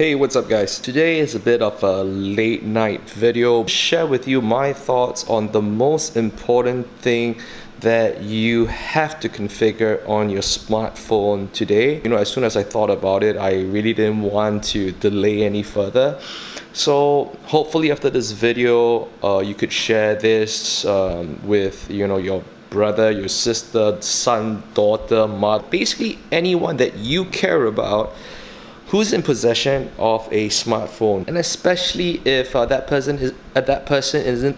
Hey, what's up guys? Today is a bit of a late night video. Share with you my thoughts on the most important thing that you have to configure on your smartphone today. As soon as I thought about it, I really didn't want to delay any further. So hopefully after this video, you could share this with your brother, your sister, son, daughter, mother, basically anyone that you care about who's in possession of a smartphone, and especially if that person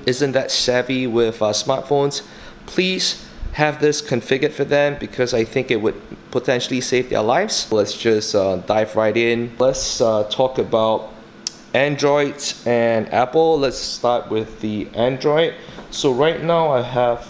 isn't that savvy with smartphones, please have this configured for them because I think it would potentially save their lives. Let's just dive right in. Let's talk about Android and Apple. Let's start with the Android. So right now I have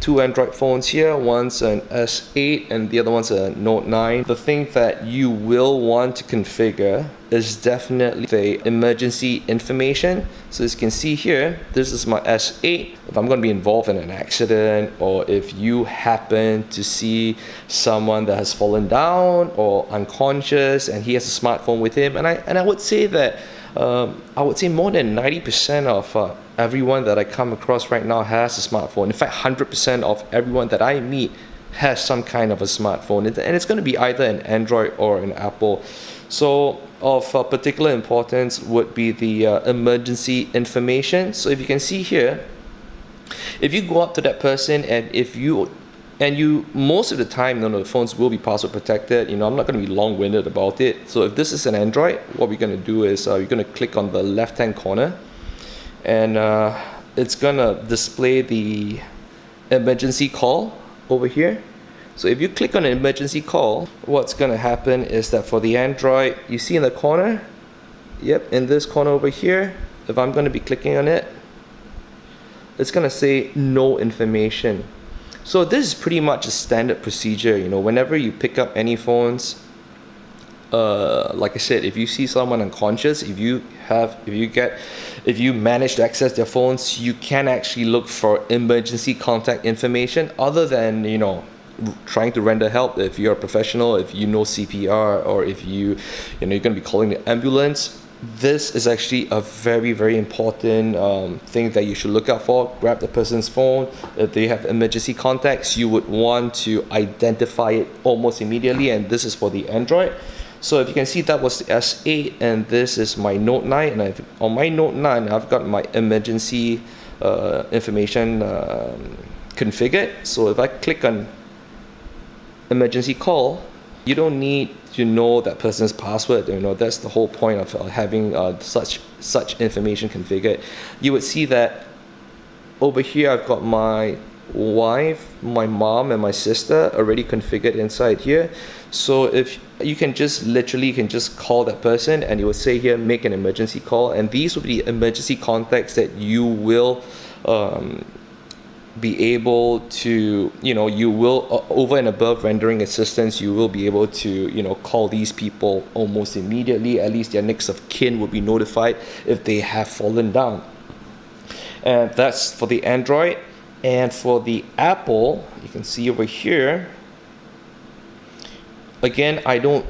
two Android phones here. One's an S8 and the other one's a Note 9. The thing that you will want to configure is definitely the emergency information. So as you can see here, this is my S8. If I'm going to be involved in an accident, or if you happen to see someone that has fallen down or unconscious and he has a smartphone with him, and I would say that more than 90% of everyone that I come across right now has a smartphone. In fact, 100% of everyone that I meet has some kind of a smartphone, and it's going to be either an Android or an Apple. So of particular importance would be the emergency information. So if you can see here, if you go up to that person and you most of the time, the phones will be password protected. I'm not going to be long-winded about it. So if this is an Android, what we're going to do is you're going to click on the left-hand corner, and it's going to display the emergency call over here. So if you click on an emergency call, what's going to happen is that for the Android, you see in the corner, yep, in this corner over here, if I'm going to be clicking on it, it's going to say no information. So this is pretty much a standard procedure. Whenever you pick up any phones, like I said, if you see someone unconscious, if you manage to access their phones, you can actually look for emergency contact information other than trying to render help. If you're a professional, if you know CPR, or if you're going to be calling the ambulance, this is actually a very, very important thing that you should look out for. Grab the person's phone. If they have emergency contacts, you would want to identify it almost immediately, and this is for the Android. So if you can see, that was the S8 and this is my Note 9, and on my Note 9 I've got my emergency information configured. So if I click on emergency call, you don't need to know that person's password. That's the whole point of having such information configured. You would see that over here I've got my wife, my mom, and my sister already configured inside here. So if you can just call that person, and you will say here, make an emergency call, and these will be emergency contacts that you will be able to, you will, over and above rendering assistance, you will be able to, call these people almost immediately. At least their next of kin will be notified if they have fallen down. And that's for the Android. And for the Apple, you can see over here, again,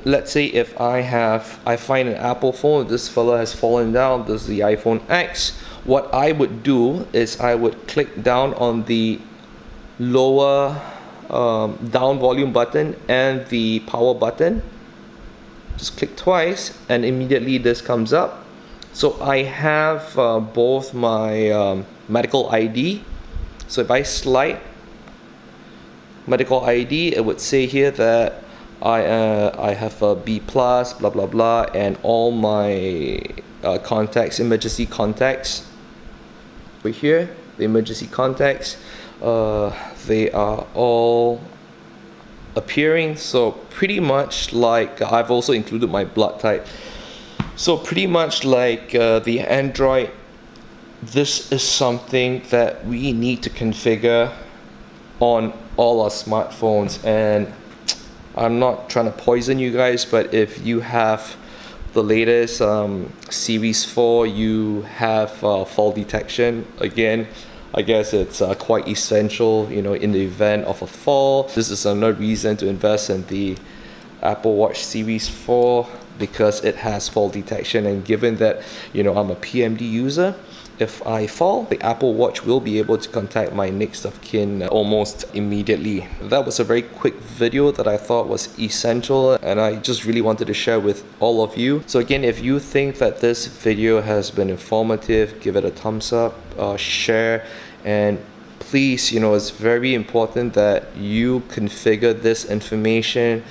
let's say if I find an Apple phone, this fella has fallen down, this is the iPhone X. What I would do is I would click down on the lower down volume button and the power button. Just click twice and immediately this comes up. So I have both my medical ID. So if I slide medical ID, it would say here that I have a B+, blah blah blah, and all my contacts, emergency contacts. Over here, the emergency contacts, they are all appearing. So pretty much like, I've also included my blood type. So pretty much like the Android, this is something that we need to configure on all our smartphones. And I'm not trying to poison you guys, but if you have the latest Series 4, you have fall detection. Again, I guess it's quite essential, in the event of a fall. This is another reason to invest in the Apple Watch Series 4 because it has fall detection, and given that, you know, I'm a PMD user, if I fall, the Apple Watch will be able to contact my next of kin almost immediately. That was a very quick video that I thought was essential, and I just really wanted to share with all of you. So again, if you think that this video has been informative, give it a thumbs up, share, and please, you know, it's very important that you configure this information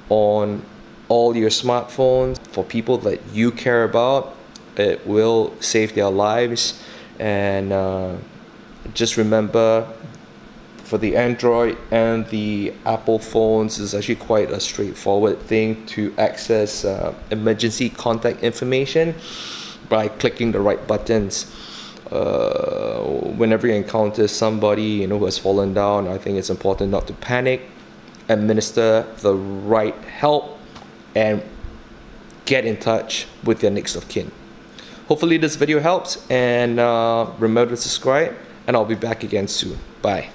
on all your smartphones for people that you care about. It will save their lives. And just remember, for the Android and the Apple phones, it's actually quite a straightforward thing to access emergency contact information by clicking the right buttons. Whenever you encounter somebody, you know, who has fallen down, I think it's important not to panic, administer the right help, and get in touch with your next of kin. Hopefully this video helps, and remember to subscribe, and I'll be back again soon. Bye.